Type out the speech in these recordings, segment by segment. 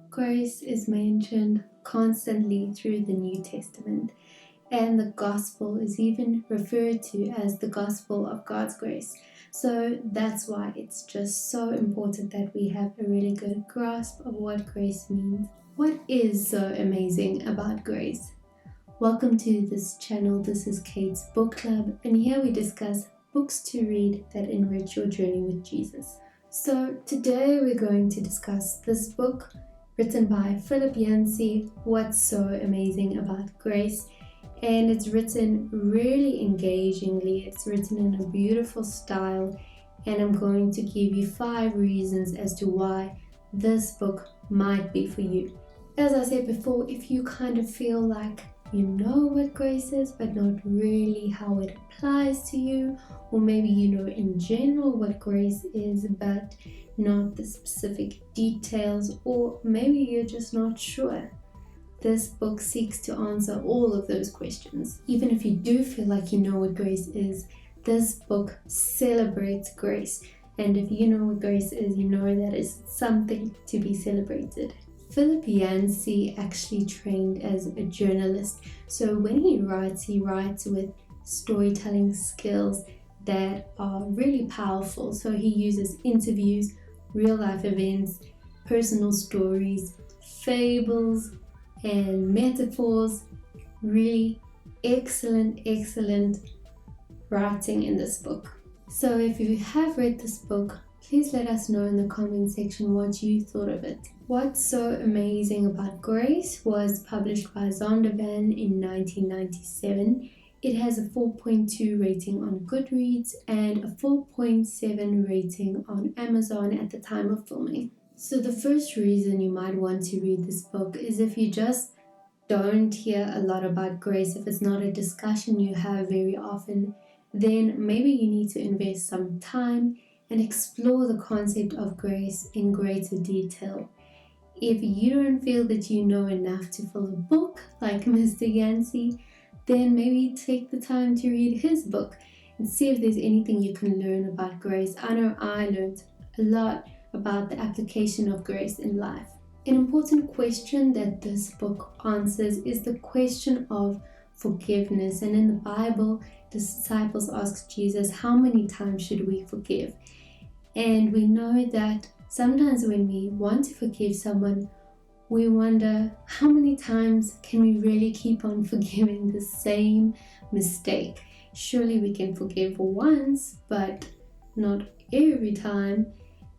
Grace is mentioned constantly through the New Testament, and the gospel is even referred to as the gospel of God's grace. So that's why it's just so important that we have a really good grasp of what grace means. What is so amazing about grace? Welcome to this channel. This is Kate's Book Club, and here we discuss books to read that enrich your journey with Jesus. So today we're going to discuss this book written by Philip Yancey, What's So Amazing About Grace. And it's written really engagingly. It's written in a beautiful style, and I'm going to give you 5 reasons as to why this book might be for you. As I said before, if you kind of feel like you know what grace is, but not really how it applies to you, or maybe you know in general what grace is, but not the specific details, or maybe you're just not sure. This book seeks to answer all of those questions. Even if you do feel like you know what grace is, this book celebrates grace. And if you know what grace is, you know that it's something to be celebrated. Philip Yancey actually trained as a journalist. So when he writes with storytelling skills that are really powerful. So he uses interviews, real life events, personal stories, fables, and metaphors. Really excellent writing in this book. So if you have read this book, please let us know in the comment section what you thought of it. What's So Amazing About Grace was published by Zondervan in 1997. It has a 4.2 rating on Goodreads and a 4.7 rating on Amazon at the time of filming. So the first reason you might want to read this book is if you just don't hear a lot about grace, if it's not a discussion you have very often, then maybe you need to invest some time and explore the concept of grace in greater detail. If you don't feel that you know enough to fill a book like Mr. Yancey, then maybe take the time to read his book and see if there's anything you can learn about grace. I know I learned a lot about the application of grace in life. An important question that this book answers is the question of forgiveness. And in the Bible, the disciples asked Jesus, how many times should we forgive? And we know that sometimes when we want to forgive someone, we wonder, how many times can we really keep on forgiving the same mistake? Surely we can forgive once, but not every time.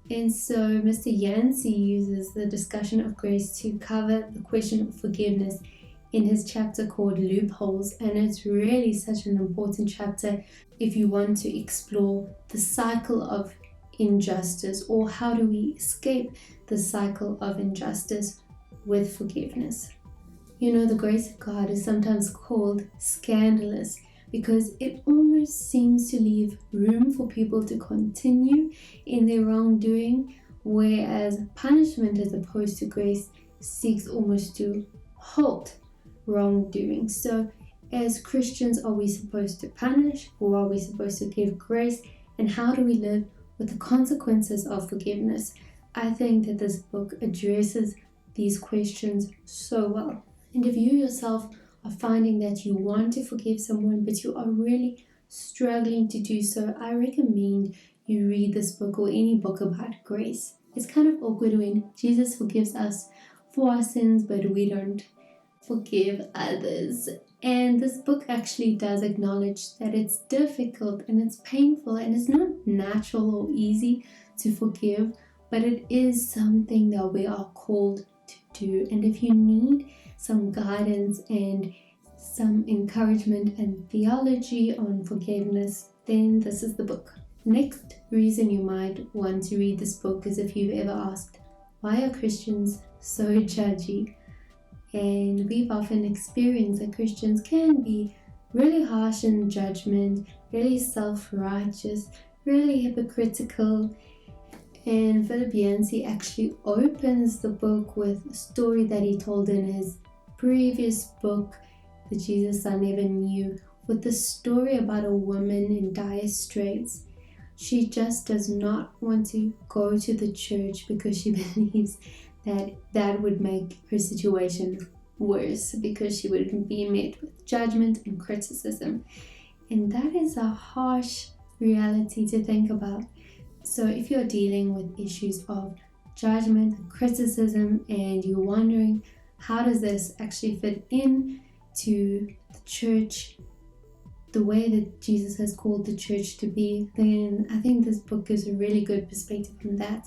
And so Mr. Yancey uses the discussion of grace to cover the question of forgiveness in his chapter called Loopholes. And it's really such an important chapter if you want to explore the cycle of injustice, or how do we escape the cycle of injustice with forgiveness. You know, the grace of God is sometimes called scandalous because it almost seems to leave room for people to continue in their wrongdoing, whereas punishment as opposed to grace seeks almost to halt wrongdoing. So as Christians, are we supposed to punish, or are we supposed to give grace? And how do we live with the consequences of forgiveness? I think that this book addresses these questions so well. And if you yourself are finding that you want to forgive someone, but you are really struggling to do so, I recommend you read this book or any book about grace. It's kind of awkward when Jesus forgives us for our sins, but we don't forgive others. And this book actually does acknowledge that it's difficult and it's painful and it's not natural or easy to forgive, but it is something that we are called to do. And if you need some guidance and some encouragement and theology on forgiveness, then this is the book. Next reason you might want to read this book is if you've ever asked, why are Christians so judgy? And we've often experienced that Christians can be really harsh in judgment, really self-righteous, really hypocritical. And Philip Yancey actually opens the book with a story that he told in his previous book, The Jesus I Never Knew, with the story about a woman in dire straits. She just does not want to go to the church because she believes that would make her situation worse, because she would be met with judgment and criticism. And that is a harsh reality to think about. So if you're dealing with issues of judgment and criticism, and you're wondering, how does this actually fit in to the church, the way that Jesus has called the church to be, then I think this book gives a really good perspective on that.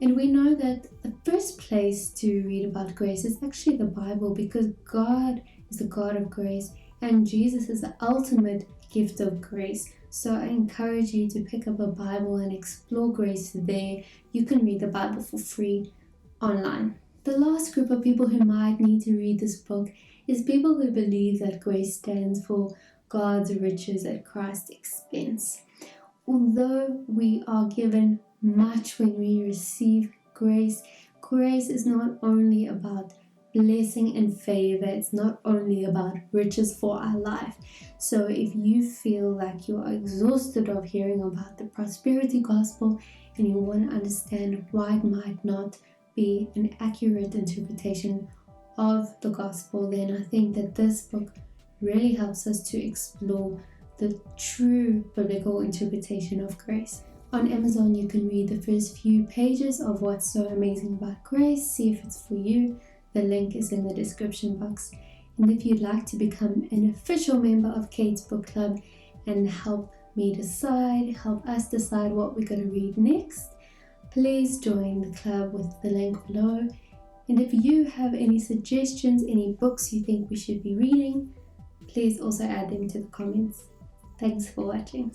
And we know that the first place to read about grace is actually the Bible, because God is the God of grace and Jesus is the ultimate gift of grace. So I encourage you to pick up a Bible and explore grace there. You can read the Bible for free online. The last group of people who might need to read this book is people who believe that grace stands for God's riches at Christ's expense. Although we are given much when we receive grace, grace is not only about blessing and favor. It's not only about riches for our life. So if you feel like you are exhausted of hearing about the prosperity gospel and you want to understand why it might not be an accurate interpretation of the gospel, then I think that this book really helps us to explore the true biblical interpretation of grace. On Amazon, you can read the first few pages of What's So Amazing About Grace, see if it's for you. The link is in the description box. And if you'd like to become an official member of Kate's Book Club and help us decide what we're going to read next, please join the club with the link below. And if you have any suggestions, any books you think we should be reading, please also add them to the comments. Thanks for watching.